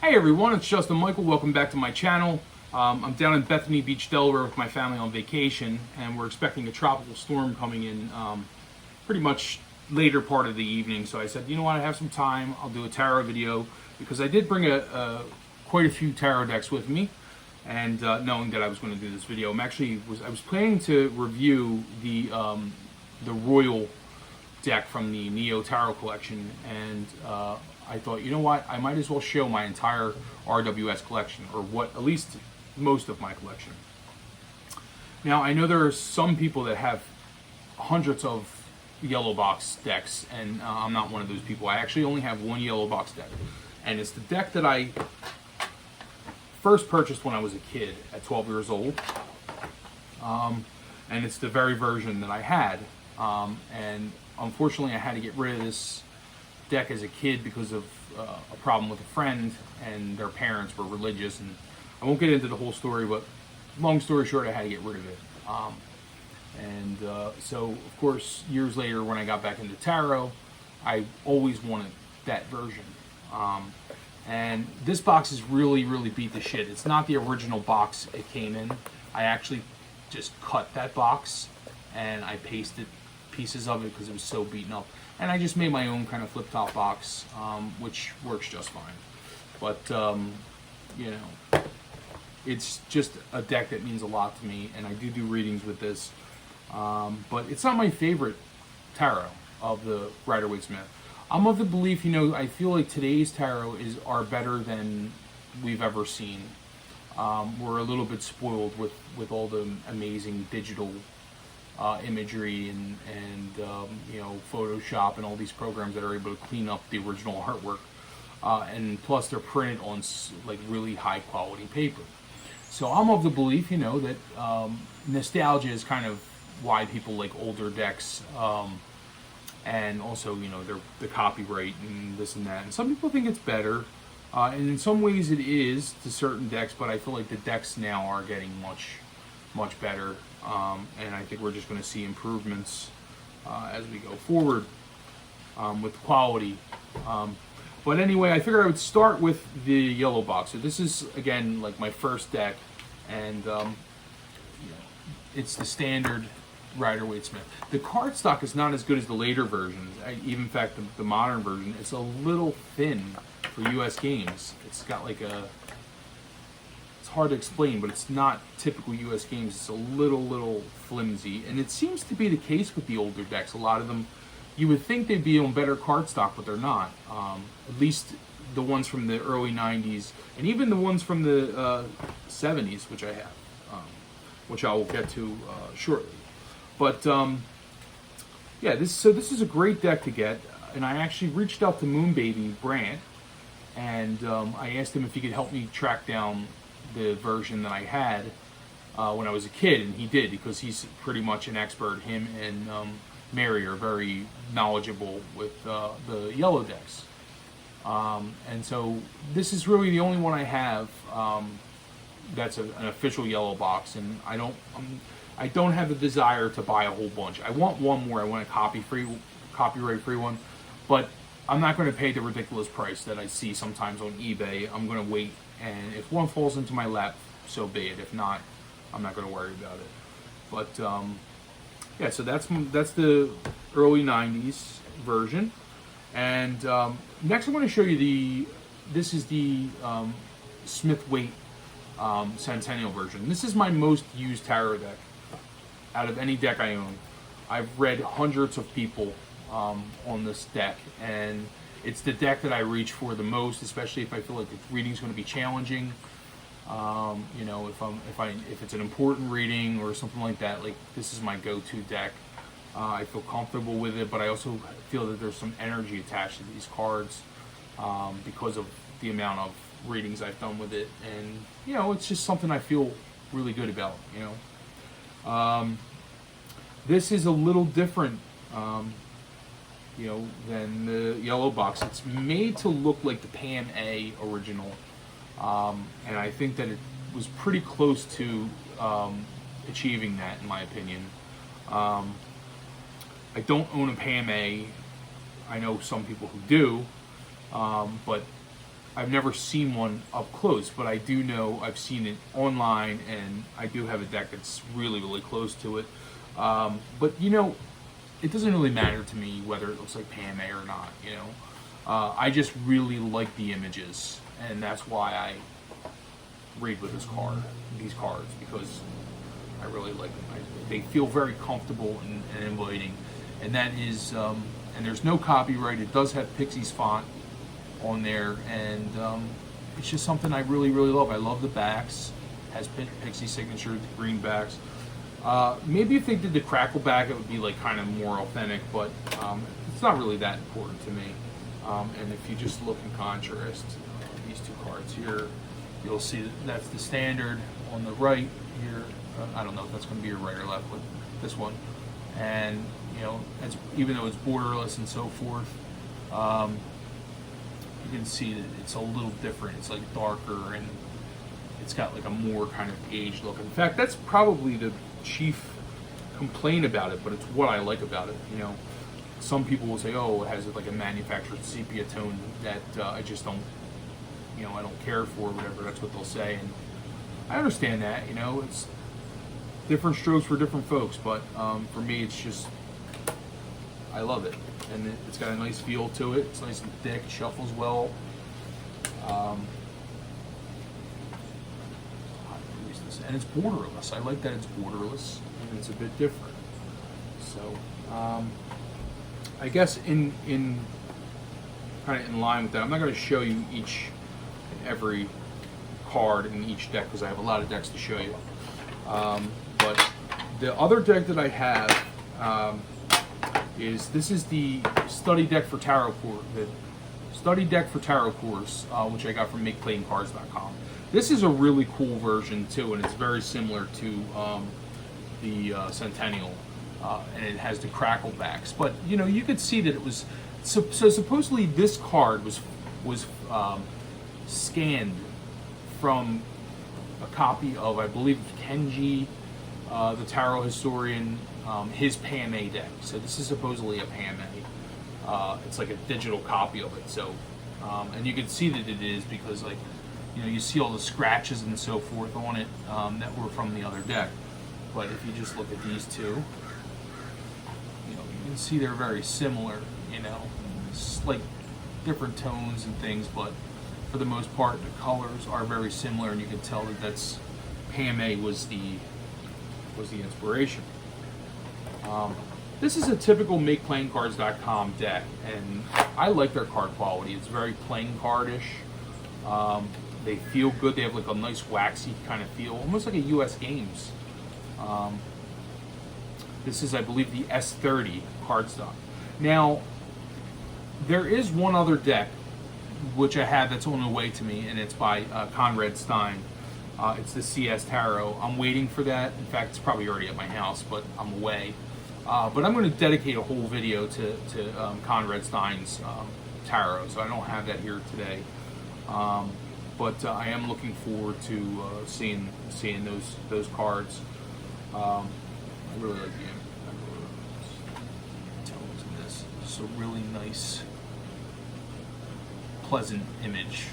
Hey everyone, it's Justin Michael. Welcome back to my channel. I'm down in Bethany Beach, Delaware with my family on vacation, and we're expecting a tropical storm coming in pretty much later part of the evening. So I said, you know what, I have some time. I'll do a tarot video because I did bring quite a few tarot decks with me, and knowing that I was going to do this video, I was planning to review the Royal deck from the Neo Tarot Collection, and I thought, you know what, I might as well show my entire RWS collection, or what, at least most of my collection. Now, I know there are some people that have hundreds of yellow box decks, and I'm not one of those people. I actually only have one yellow box deck, and it's the deck that I first purchased when I was a kid at 12 years old, and it's the very version that I had, and unfortunately I had to get rid of this deck as a kid because of a problem with a friend, and their parents were religious, and I won't get into the whole story, but long story short, I had to get rid of it. So of course, years later when I got back into tarot, I always wanted that version. And this box is really beat the shit. It's not the original box it came in. I actually just cut that box and I pasted pieces of it because it was so beaten up, and I just made my own kind of flip top box, which works just fine. But you know, it's just a deck that means a lot to me, and I do readings with this, but it's not my favorite tarot of the Rider-Waite-Smith. I'm of the belief, you know, I feel like today's tarot are better than we've ever seen. We're a little bit spoiled with all the amazing digital imagery and you know, Photoshop and all these programs that are able to clean up the original artwork, and plus they're printed on like really high quality paper. So I'm of the belief, you know, that nostalgia is kind of why people like older decks, and also, you know, the copyright and this and that. And some people think it's better, and in some ways it is to certain decks, but I feel like the decks now are getting much better, and I think we're just going to see improvements as we go forward with quality. But anyway, I figured I would start with the yellow box. So this is, again, like my first deck, and you know, it's the standard Rider-Waite-Smith. The cardstock is not as good as the later versions. Even in fact, the modern version, it's a little thin for US games. It's got like it's hard to explain, but it's not typical US games. It's a little flimsy, and it seems to be the case with the older decks. A lot of them, you would think they'd be on better cardstock, but they're not. At least the ones from the early 90s, and even the ones from the 70s, which I have, which I will get to shortly. But yeah, this is a great deck to get, and I actually reached out to Moonbaby Brant, and I asked him if he could help me track down the version that I had when I was a kid, and he did, because he's pretty much an expert. Him and Mary are very knowledgeable with the yellow decks, and so this is really the only one I have that's an official yellow box, and I don't have the desire to buy a whole bunch. I want one more. I want a copyright-free one, but I'm not going to pay the ridiculous price that I see sometimes on eBay. I'm going to wait, and if one falls into my lap, so be it. If not, I'm not going to worry about it. But yeah, so that's the early 90s version. And next I'm going to show you this is the Smith-Waite Centennial version. This is my most used tarot deck out of any deck I own. I've read hundreds of people on this deck, and it's the deck that I reach for the most, especially if I feel like the reading's going to be challenging. You know, if it's an important reading or something like that, like this is my go-to deck. I feel comfortable with it, but I also feel that there's some energy attached to these cards because of the amount of readings I've done with it, and you know, it's just something I feel really good about. You know, this is a little different, you know, than the yellow box. It's made to look like the Pam A original, and I think that it was pretty close to achieving that, in my opinion. I don't own a Pam A. I know some people who do, but I've never seen one up close, but I do know I've seen it online, and I do have a deck that's really, really close to it. But you know, it doesn't really matter to me whether it looks like PMA or not. You know, I just really like the images, and that's why I read with these cards, because I really like them. They feel very comfortable and inviting, and that is, and there's no copyright. It does have Pixie's font on there, and it's just something I really, really love. I love the backs. It has Pixie signature, the green backs. Maybe if they did the crackle back, it would be like kind of more authentic, but it's not really that important to me. And if you just look in contrast, these two cards here, you'll see that's the standard on the right here. I don't know if that's going to be your right or left, but this one. And you know, even though it's borderless and so forth, you can see that it's a little different. It's like darker, and it's got like a more kind of aged look. In fact, that's probably the chief complaint about it, but it's what I like about it. You know, some people will say, "Oh, it has like a manufactured sepia tone that I just don't, you know, I don't care for," or whatever. That's what they'll say, and I understand that. You know, it's different strokes for different folks, but for me, it's just I love it, and it's got a nice feel to it. It's nice and thick, shuffles well. And it's borderless. I like that it's borderless, and it's a bit different. So, I guess in kind of in line with that, I'm not going to show you each and every card in each deck because I have a lot of decks to show you. But the other deck that I have is the study deck for tarot course, the study deck for tarot course, which I got from MakePlayingCards.com. This is a really cool version too, and it's very similar to the Centennial, and it has the crackle backs. But you know, you could see that it was so supposedly this card was scanned from a copy of, I believe, Kenji, the tarot historian, his PMA deck. So this is supposedly a PMA. It's like a digital copy of it. So, and you can see that it is because, like, you know, you see all the scratches and so forth on it that were from the other deck. But if you just look at these two, you know, you can see they're very similar. You know, it's like different tones and things, but for the most part, the colors are very similar, and you can tell that that's PMA was the inspiration. This is a typical MakePlayingCards.com deck, and I like their card quality. It's very playing cardish. They feel good. They have like a nice waxy kind of feel, almost like a U.S. Games. This is, I believe, the S30 cardstock. Now, there is one other deck which I have that's on the way to me, and it's by Conrad Stein. It's the CS Tarot. I'm waiting for that. In fact, it's probably already at my house, but I'm away. But I'm going to dedicate a whole video to Conrad Stein's tarot, so I don't have that here today. But I am looking forward to seeing those cards. I really like the tones in this. It's a really nice, pleasant image.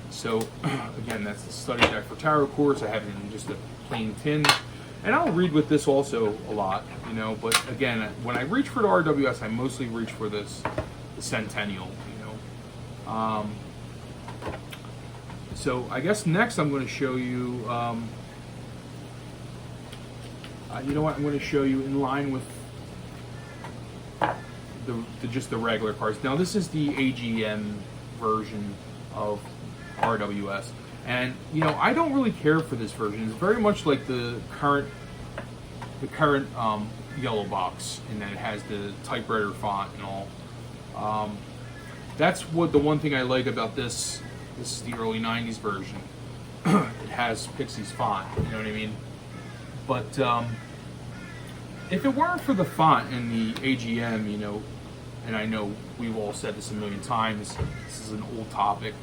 So again, that's the study deck for tarot course. I have it in just a plain tin, and I'll read with this also a lot, you know. But again, when I reach for the RWS, I mostly reach for the Centennial, you know. So I guess next I'm going to show you. You know what? I'm going to show you in line with just the regular cards. Now this is the AGM version of RWS, and you know, I don't really care for this version. It's very much like the current yellow box, in that it has the typewriter font and all. That's what the one thing I like about this. This is the early 90s version. It has Pixie's font, you know what I mean? But if it weren't for the font and the AGM, you know, and I know we've all said this a million times, this is an old topic,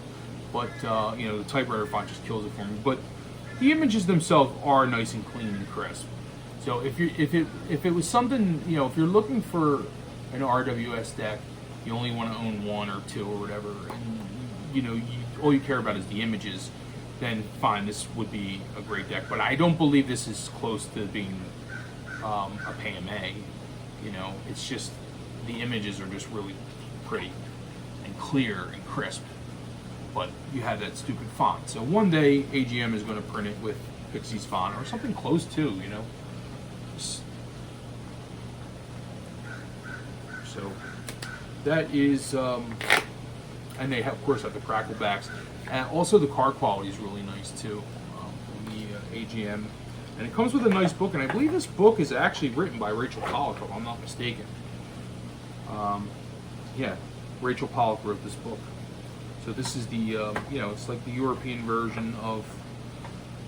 but you know, the typewriter font just kills it for me. But the images themselves are nice and clean and crisp. So if it was something, you know, if you're looking for an RWS deck, you only want to own one or two or whatever, and all you care about is the images, then fine, this would be a great deck. But I don't believe this is close to being a PMA. It's just the images are just really pretty and clear and crisp. But you have that stupid font. So one day AGM is going to print it with Pixie's font or something close to, So that is, and they of course have the crackle backs. And also the card quality is really nice too on the AGM. And it comes with a nice book, and I believe this book is actually written by Rachel Pollack, if I'm not mistaken. Yeah, Rachel Pollack wrote this book. So this is the, it's like the European version of,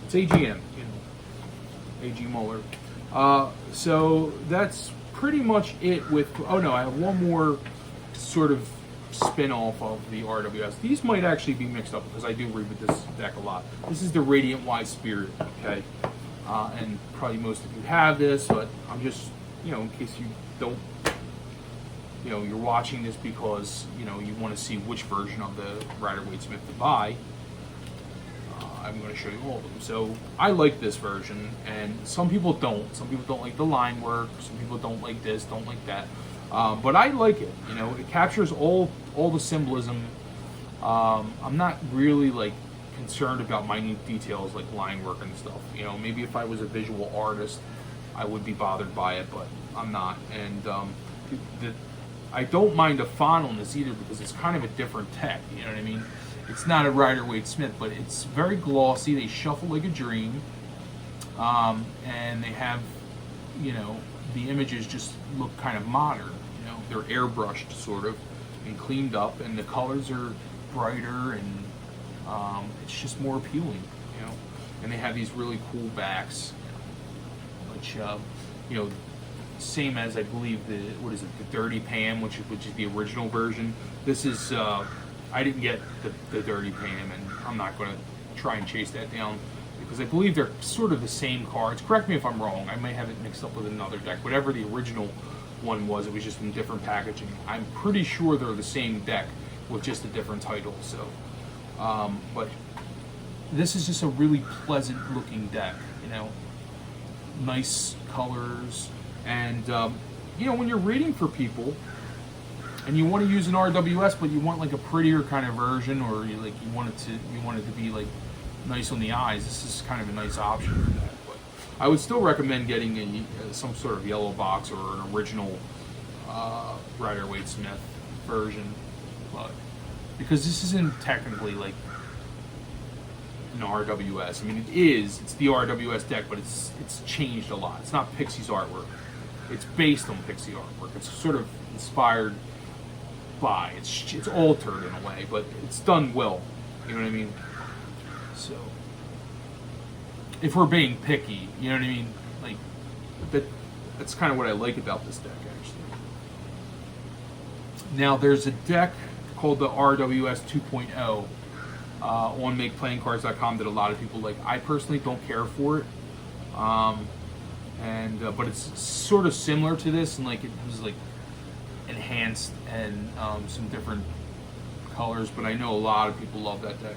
it's AGM, A.G. Muller. So that's pretty much it with, oh no, I have one more sort of spin-off of the RWS. These might actually be mixed up because I do read with this deck a lot. This is the Radiant Wise Spirit, okay? And probably most of you have this, but I'm just, in case you don't, you're watching this because, you want to see which version of the Rider-Waite-Smith to buy. I'm going to show you all of them. So I like this version, and some people don't. Some people don't like the line work. Some people don't like this, don't like that. But I like it. It captures all the symbolism. I'm not really concerned about minute details like line work and stuff. Maybe if I was a visual artist, I would be bothered by it, but I'm not. And I don't mind the font on this either because it's kind of a different tech. You know what I mean? It's not a Rider-Waite-Smith, but it's very glossy. They shuffle like a dream, and they have, the images just look kind of modern. They're airbrushed sort of and cleaned up, and the colors are brighter, and it's just more appealing. And they have these really cool backs, which same as I believe the Dirty Pam, which is the original version. This is I didn't get the Dirty Pam, and I'm not going to try and chase that down because I believe they're sort of the same cards. Correct me if I'm wrong. I may have it mixed up with another deck. Whatever the original one was, it was just in different packaging. I'm pretty sure they're the same deck with just a different title. So, but this is just a really pleasant looking deck. Nice colors, and when you're reading for people and you want to use an RWS, but you want a prettier kind of version, or you want it to be nice on the eyes, this is kind of a nice option for that. But I would still recommend getting some sort of yellow box or an original Rider-Waite-Smith version, but because this isn't technically an RWS. I mean, it's the RWS deck, but it's changed a lot. It's not Pixie's artwork. It's based on Pixie artwork. It's sort of inspired by. It's altered in a way, but it's done well. You know what I mean? So, if we're being picky, you know what I mean? That's kind of what I like about this deck, actually. Now, there's a deck called the RWS 2.0 on MakePlayingCards.com that a lot of people like. I personally don't care for it, but it's sort of similar to this, and it was enhanced and some different colors. But I know a lot of people love that deck.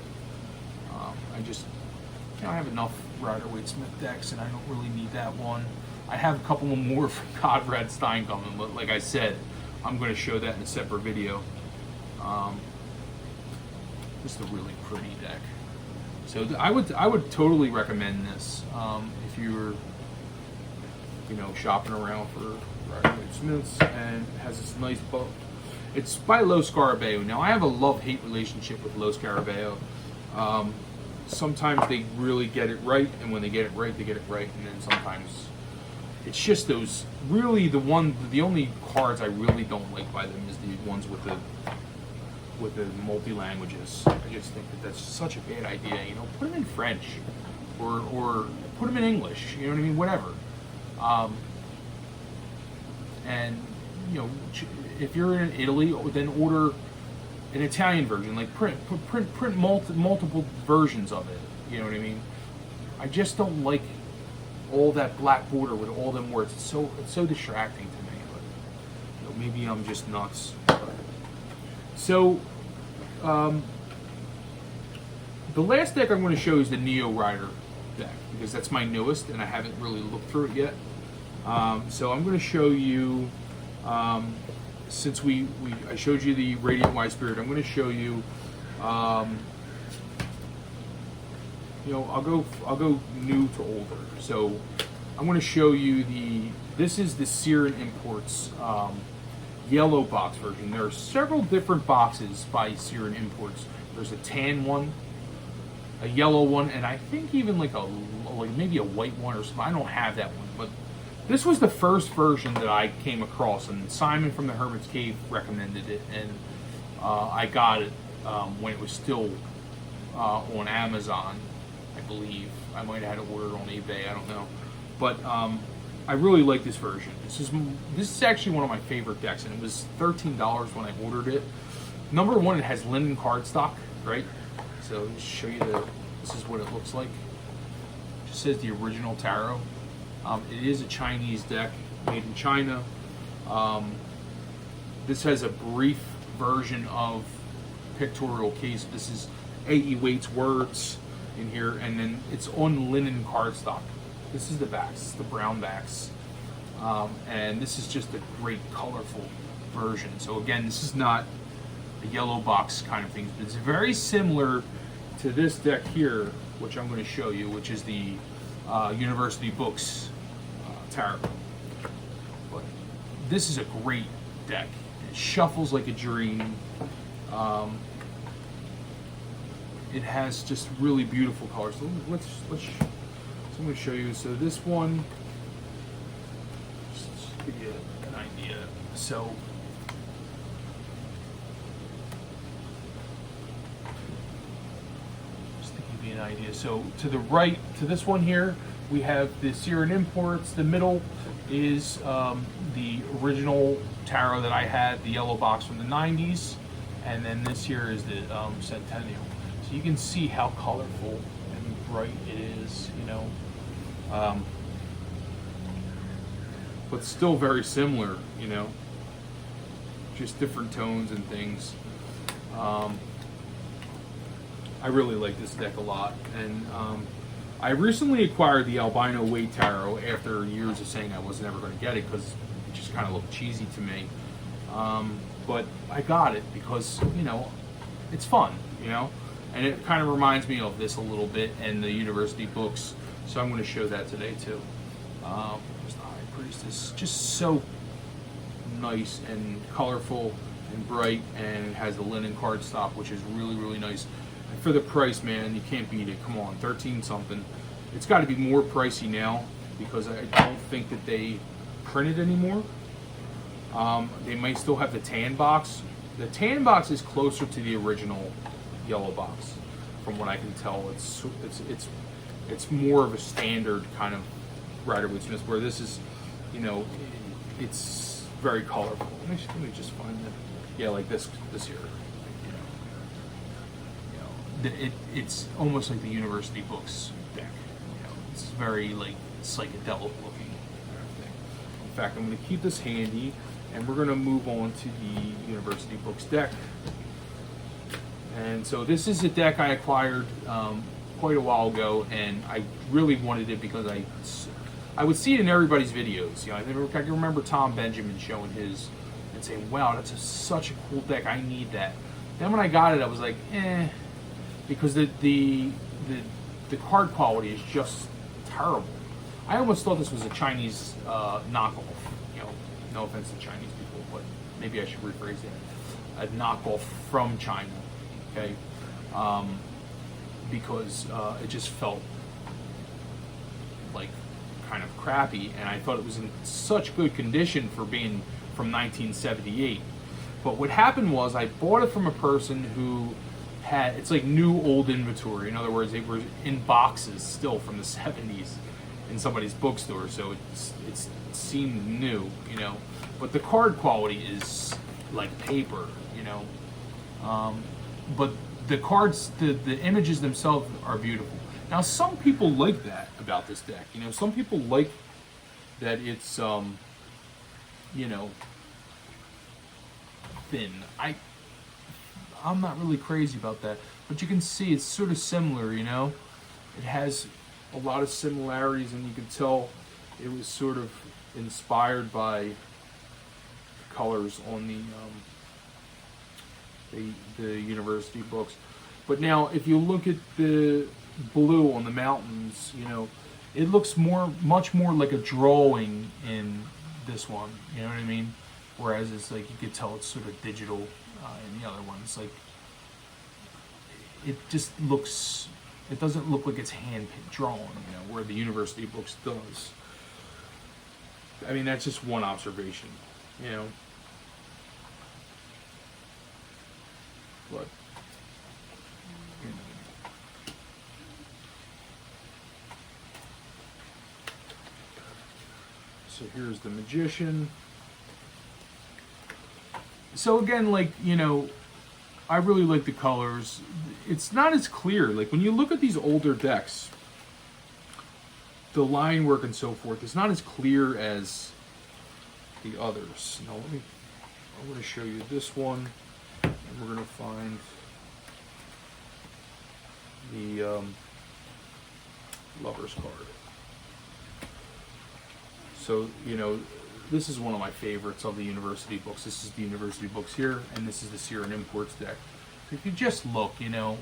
I have enough Rider-Waite-Smith decks, and I don't really need that one. I have a couple more from Conrad Stein coming, but like I said, I'm going to show that in a separate video. Just a really pretty deck. So I would totally recommend this if you're shopping around for Rider-Waite-Smiths, and it has this nice book. It's by Los Scarabeo. Now I have a love-hate relationship with Los Scarabeo. Sometimes they really get it right, and when they get it right, they get it right, and then sometimes it's just those really the only cards I really don't like by them is the ones with the multi-languages. I just think that's such a bad idea. Put them in French, or put them in English. You know what I mean? Whatever. And if you're in Italy, then order an Italian version. Print multiple versions of it. You know what I mean? I just don't like all that black border with all them words. It's so distracting to me. But maybe I'm just nuts. So The last deck I'm going to show is the Neo Rider deck, because that's my newest, and I haven't really looked through it yet. So I'm going to show you, since I showed you the Radiant White Spirit, I'm going to show you, you know, I'll go new to older. So I'm going to show you this is the Siren Imports yellow box version. There are several different boxes by Siren Imports. There's a tan one, a yellow one, and I think even like maybe a white one or something. I don't have that one, but this was the first version that I came across, and Simon from the Hermit's Cave recommended it, and I got it when it was still on Amazon, I believe. I might have had it ordered on eBay, I don't know. But I really like this version. This is actually one of my favorite decks, and it was $13 when I ordered it. Number one, it has linen cardstock, right? So just show you this is what it looks like. It just says the original tarot. It is a Chinese deck made in China. This has a brief version of pictorial case. This is A.E. Waite's words in here, and then it's on linen cardstock. This is the backs, the brown backs, and this is just a great colorful version. So again, this is not a yellow box kind of thing, but it's very similar to this deck here, which I'm going to show you, which is the University Books tarot. But this is a great deck. It shuffles like a dream. It has just really beautiful colors. So so I'm going to show you. So this one, just to give you an idea. So just to give you an idea. So to the right, to this one here, we have the Siren Imports. The middle is the original tarot that I had, the yellow box from the 90s. And then this here is the Centennial. So you can see how colorful and bright it is, you know. But still very similar, you know. Just different tones and things. I really like this deck a lot. And I recently acquired the Albino Waite Tarot after years of saying I was never going to get it because it just kind of looked cheesy to me. But I got it because, you know, it's fun, you know, and it kind of reminds me of this a little bit and the University Books, so I'm going to show that today too. There's the High Priestess, just so nice and colorful and bright, and it has the linen cardstock, which is really, really nice. And for the price, man, you can't beat it. Come on, 13 something. It's got to be more pricey now because I don't think that they print it anymore. They might still have the tan box. The tan box is closer to the original yellow box, from what I can tell. It's more of a standard kind of Rider-Waite-Smith, where this is, you know, it's very colorful. Let me just find that. Yeah, like this here. You know, it's almost like the University Books deck. You know, it's very like psychedelic looking and everything. In fact, I'm going to keep this handy, and we're going to move on to the University Books deck. And so this is a deck I acquired quite a while ago, and I really wanted it because I would see it in everybody's videos. You know, I can remember Tom Benjamin showing his and saying, "Wow, that's such a cool deck. I need that." Then when I got it, I was like, "Eh," because the card quality is just terrible. I almost thought this was a Chinese knockoff. You know, no offense to Chinese people, but maybe I should rephrase that. A knockoff from China. Okay, because it just felt like kind of crappy, and I thought it was in such good condition for being from 1978. But what happened was I bought it from a person who had, it's like new old inventory. In other words, they were in boxes still from the 70s in somebody's bookstore, so it seemed new, you know. But the card quality is like paper, you know. But the cards, the images themselves are beautiful. Now, some people like that about this deck. You know, some people like that it's, you know, thin. I'm not really crazy about that. But you can see it's sort of similar, you know? It has a lot of similarities, and you can tell it was sort of inspired by colors on the university books. But now, if you look at the blue on the mountains, you know, it looks much more like a drawing in this one. You know what I mean? Whereas it's like you could tell it's sort of digital in the other ones. Like it just looks. It doesn't look like it's hand drawn. You know, where the university books does. I mean, that's just one observation. You know. But, you know. So here's the Magician. So again, like, you know, I really like the colors. It's not as clear. Like, when you look at these older decks, the line work and so forth, it's not as clear as the others. Now, I'm going to show you this one. And we're going to find the Lover's card. So, you know, this is one of my favorites of the university books. This is the university books here, and this is the Sear and Imports deck. If you just look, you know,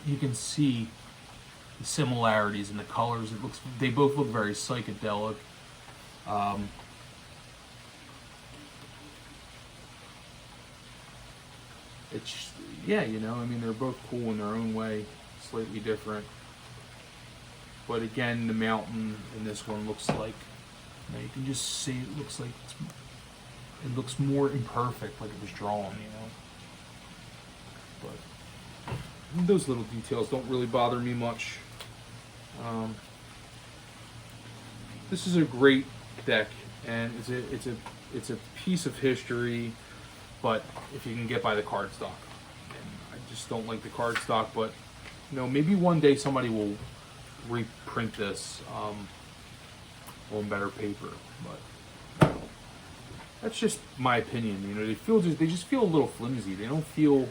you can see the similarities in the colors. They both look very psychedelic. It's, yeah, you know, I mean, they're both cool in their own way, slightly different. But again, the mountain in this one looks like, you know, you can just see it looks like it looks more imperfect, like it was drawn, you know. But those little details don't really bother me much. This is a great deck, and it's a piece of history. But if you can get by the cardstock, and I just don't like the cardstock. But you know, maybe one day somebody will reprint this on better paper. But that's just my opinion. You know, they just feel a little flimsy. They don't feel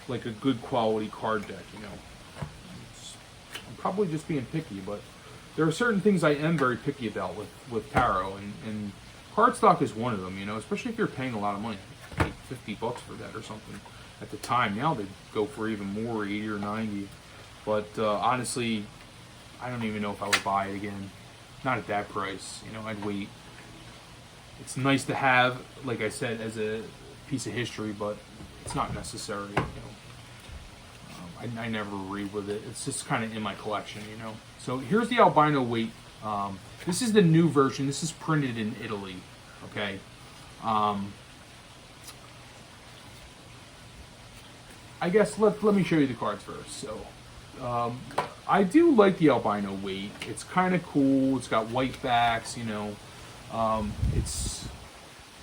like a good quality card deck. You know, I'm probably just being picky, but there are certain things I am very picky about with tarot, and cardstock is one of them, you know, especially if you're paying a lot of money, like $50 for that or something. At the time, now they go for even more, 80 or 90. But honestly, I don't even know if I would buy it again. Not at that price, you know. I'd wait. It's nice to have, like I said, as a piece of history, but it's not necessary, you know. I never read with it. It's just kind of in my collection, you know. So here's the Albino Weight. This is the new version. This is printed in Italy, okay? I guess let me show you the cards first. So, I do like the Albino Weight. It's kind of cool. It's got white backs, you know. It's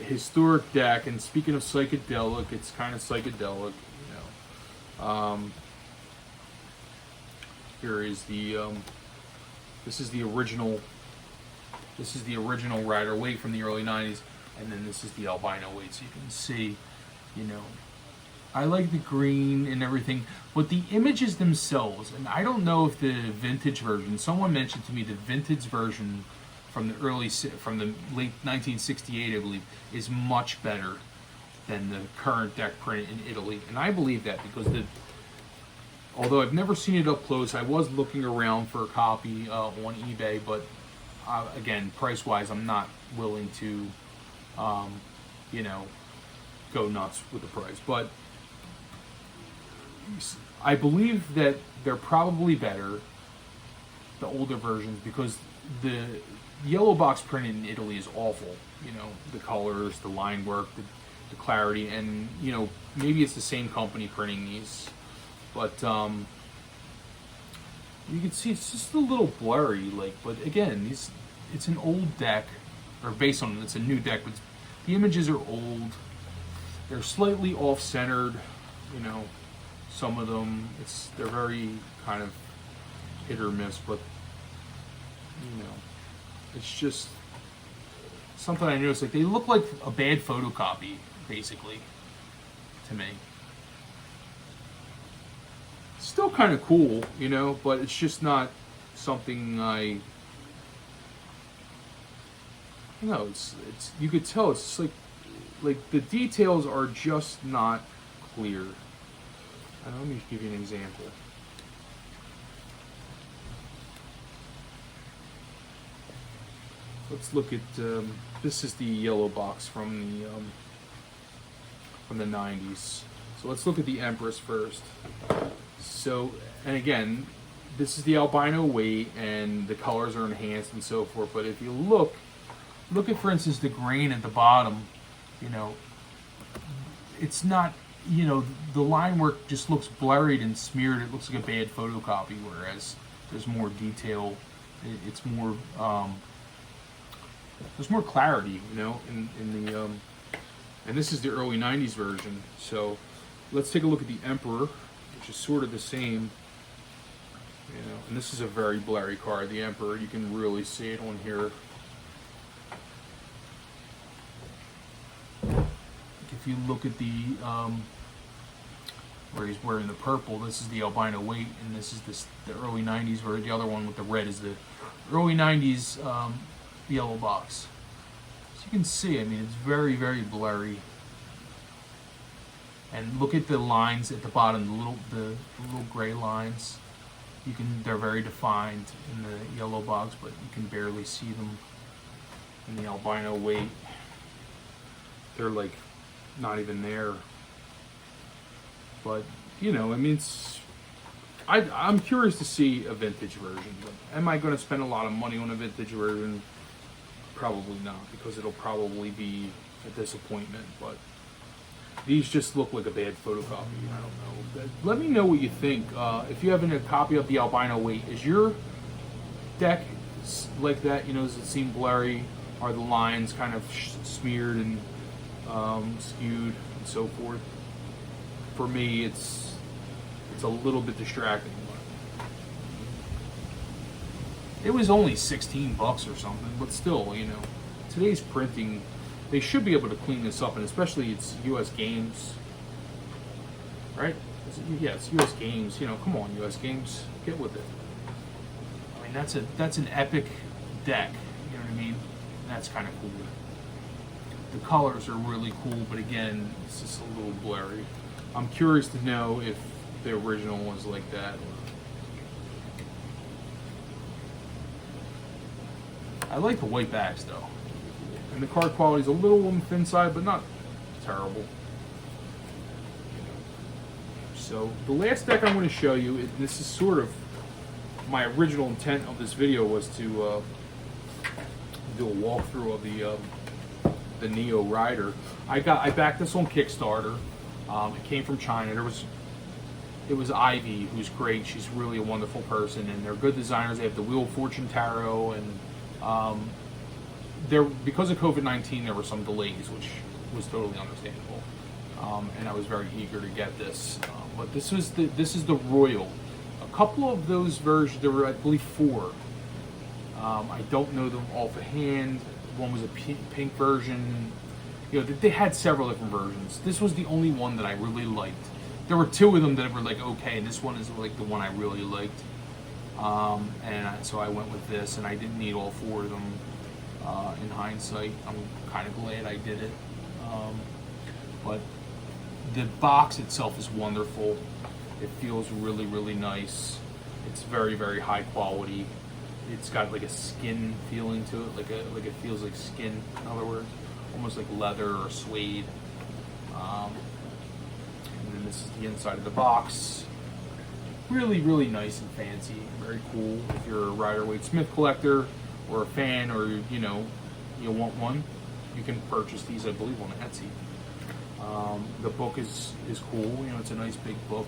a historic deck, and speaking of psychedelic, it's kind of psychedelic, you know. Here is the, this is the original Rider-Waite from the early 90s, and then this is the Albino Weight, so you can see, you know, I like the green and everything, but the images themselves, and I don't know if the vintage version, someone mentioned to me the vintage version from the late 1968, I believe, is much better than the current deck printed in Italy, and I believe that because although I've never seen it up close, I was looking around for a copy on eBay, but again, price-wise, I'm not willing to, you know, go nuts with the price. But I believe that they're probably better, the older versions, because the yellow box printed in Italy is awful. You know, the colors, the line work, the clarity, and, you know, maybe it's the same company printing these. But you can see it's just a little blurry, like. But again, it's an old deck, or based on it's a new deck, but the images are old. They're slightly off-centered, you know. Some of them, they're very kind of hit or miss, but you know, it's just something I noticed. Like, they look like a bad photocopy, basically, to me. still kind of cool, you know, but it's just not something I no, it's you could tell it's like the details are just not clear. Let me give you an example. Let's look at this is the yellow box from the 90s. So let's look at the Empress first. So, and again, this is the albino weight, and the colors are enhanced and so forth. But if you look at, for instance, the grain at the bottom, you know, it's not, you know, the line work just looks blurred and smeared. It looks like a bad photocopy, whereas there's more detail. It's more, there's more clarity, you know, in the, and this is the early 90s version. So let's take a look at the Emperor, which is sort of the same, you know, and this is a very blurry card, the Emperor. You can really see it on here. If you look at the, where he's wearing the purple, this is the albino weight, and this is the early 90s, where the other one with the red is the early 90s yellow box. So you can see, I mean, it's very, very blurry. And look at the lines at the bottom, the little gray lines. They're very defined in the yellow box, but you can barely see them in the albino weight. They're like not even there. But you know, I mean, I'm curious to see a vintage version. But am I going to spend a lot of money on a vintage version? Probably not, because it'll probably be a disappointment. But these just look like a bad photocopy. I don't know. Let me know what you think. If you have a copy of the albino weight, is your deck like that? You know, does it seem blurry? Are the lines kind of smeared and skewed and so forth? For me, it's a little bit distracting. It was only $16 or something, but still, you know, today's printing, they should be able to clean this up, and especially it's U.S. Games, right? Yeah, it's U.S. Games. You know, come on, U.S. Games, get with it. I mean, that's an epic deck. You know what I mean? That's kind of cool. The colors are really cool, but again, it's just a little blurry. I'm curious to know if the original was like that. I like the white backs though, and the card quality is a little on the thin side, but not terrible. So the last deck I'm going to show you, this is sort of my original intent of this video, was to do a walkthrough of the Neo Rider. I backed this on Kickstarter. It came from China. It was Ivy, who's great. She's really a wonderful person, and they're good designers. They have the Wheel of Fortune Tarot, and because of COVID-19, there were some delays, which was totally understandable. And I was very eager to get this. But this is the Royal. A couple of those versions, there were, I believe, 4. I don't know them offhand. One was a pink version. You know, they had several different versions. This was the only one that I really liked. There were 2 of them that were like okay, and this one is like the one I really liked. So I went with this, and I didn't need all 4 of them. In hindsight, I'm kind of glad I did it. But the box itself is wonderful. It feels really, really nice. It's very, very high quality. It's got like a skin feeling to it, like it feels like skin. In other words, almost like leather or suede. And then this is the inside of the box. Really, really nice and fancy. Very cool. If you're a Rider-Waite-Smith collector or a fan, or you know, you want one, you can purchase these, I believe, on Etsy. The book is cool. You know, it's a nice big book.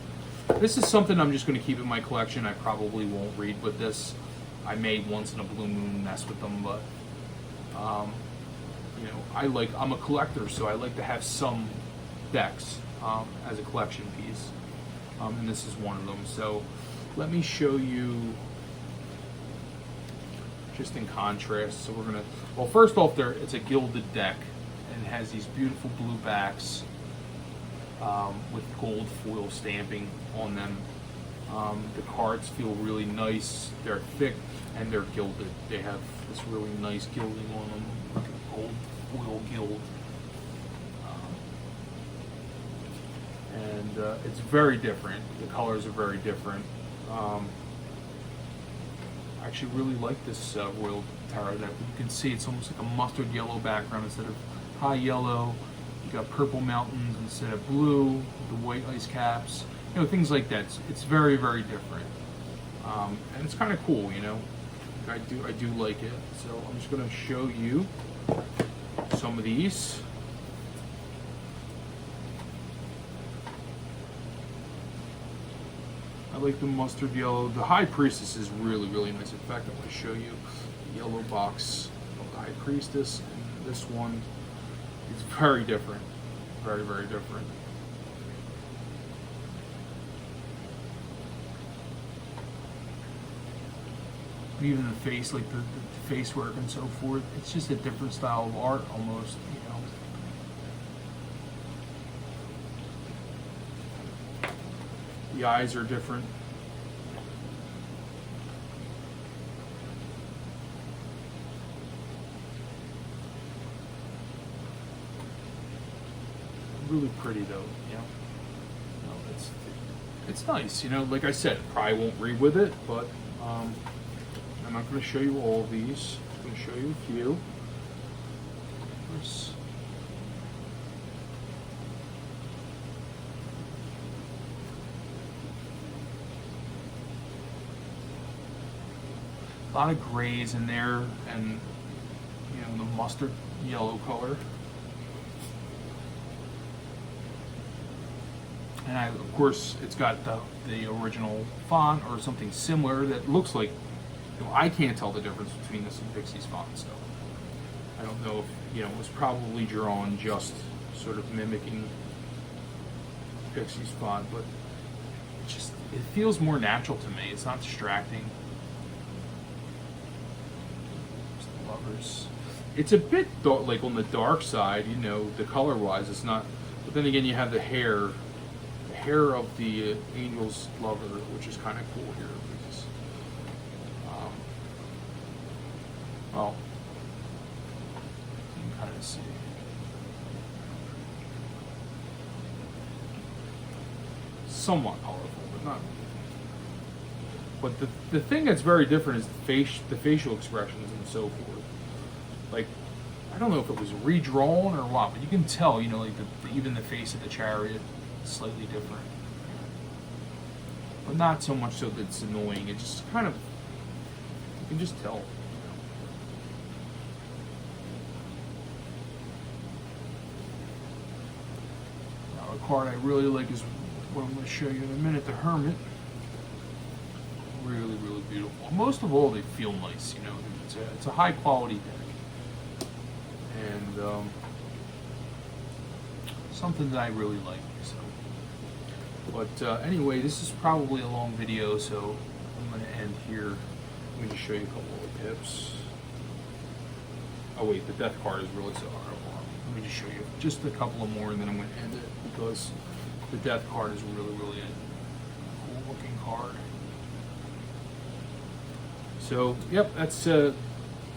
This is something I'm just going to keep in my collection. I probably won't read with this. I may once in a blue moon mess with them, but you know, I'm a collector, so I like to have some decks as a collection piece, and this is one of them. So let me show you just in contrast. So we're gonna, well, first off, it's a gilded deck, and it has these beautiful blue backs with gold foil stamping on them. The cards feel really nice. They're thick and they're gilded. They have this really nice gilding on them, like an old foil gild. And it's very different. The colors are very different. I actually really like this Royal Tarot deck. You can see it's almost like a mustard yellow background instead of high yellow. You got purple mountains instead of blue, the white ice caps. You know, things like that. It's very, very different, and it's kind of cool. You know, I do like it. So I'm just going to show you some of these. I like the mustard yellow. The High Priestess is really, really nice. In fact, I'm going to show you the yellow box of the High Priestess, and this one is very different. Very, very different. Even the face, like the face work and so forth, it's just a different style of art almost, you know. The eyes are different. Really pretty though, you know. No, it's nice, you know. Like I said, probably won't read with it, but I'm not going to show you all of these. I'm going to show you a few. There's a lot of grays in there, and you know, the mustard yellow color. And of course, it's got the original font or something similar that looks like. You know, I can't tell the difference between this and Pixie's font, so I don't know if, you know, it was probably drawn just sort of mimicking Pixie's font, but it feels more natural to me. It's not distracting. Lovers. It's a bit like on the dark side, you know, the color-wise. It's not, but then again, you have the hair of the angel's lover, which is kind of cool here. Because, well, you can kind of see. Somewhat colorful, but not. But the thing that's very different is the facial expressions and so forth. Like, I don't know if it was redrawn or what, but you can tell, you know, like even the face of the chariot is slightly different. But not so much so that it's annoying. It just kind of, you can just tell. Now, a card I really like is what I'm going to show you in a minute, the Hermit. Really, really beautiful. Most of all, they feel nice, you know. It's a high quality deck. And something that I really like. So. But anyway, this is probably a long video, so I'm going to end here. Let me just show you a couple of tips. Oh wait, the death card is really so hard. Let me just show you just a couple of more, and then I'm going to end it, because the death card is really, really a cool looking card. So, yep, that's the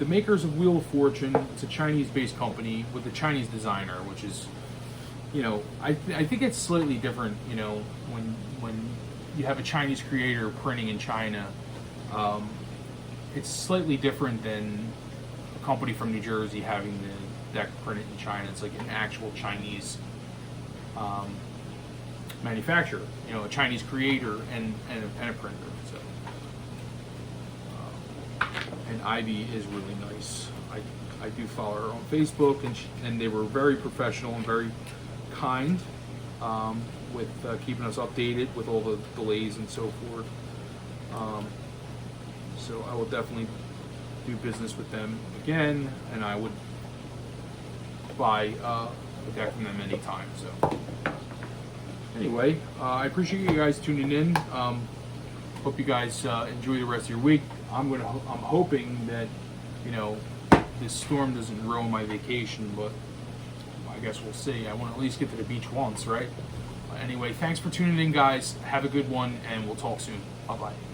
makers of Wheel of Fortune. It's a Chinese-based company with a Chinese designer, which is, you know, I think it's slightly different, you know, when you have a Chinese creator printing in China. It's slightly different than a company from New Jersey having the deck printed in China. It's like an actual Chinese manufacturer, you know, a Chinese creator and a printer. So. And Ivy is really nice. I do follow her on Facebook, and they were very professional and very kind with keeping us updated with all the delays and so forth. So I will definitely do business with them again, and I would buy a deck from them anytime. So anyway, I appreciate you guys tuning in. Hope you guys enjoy the rest of your week. I'm hoping that, you know, this storm doesn't ruin my vacation, but I guess we'll see. I want to at least get to the beach once, right? Anyway, thanks for tuning in, guys. Have a good one, and we'll talk soon. Bye-bye.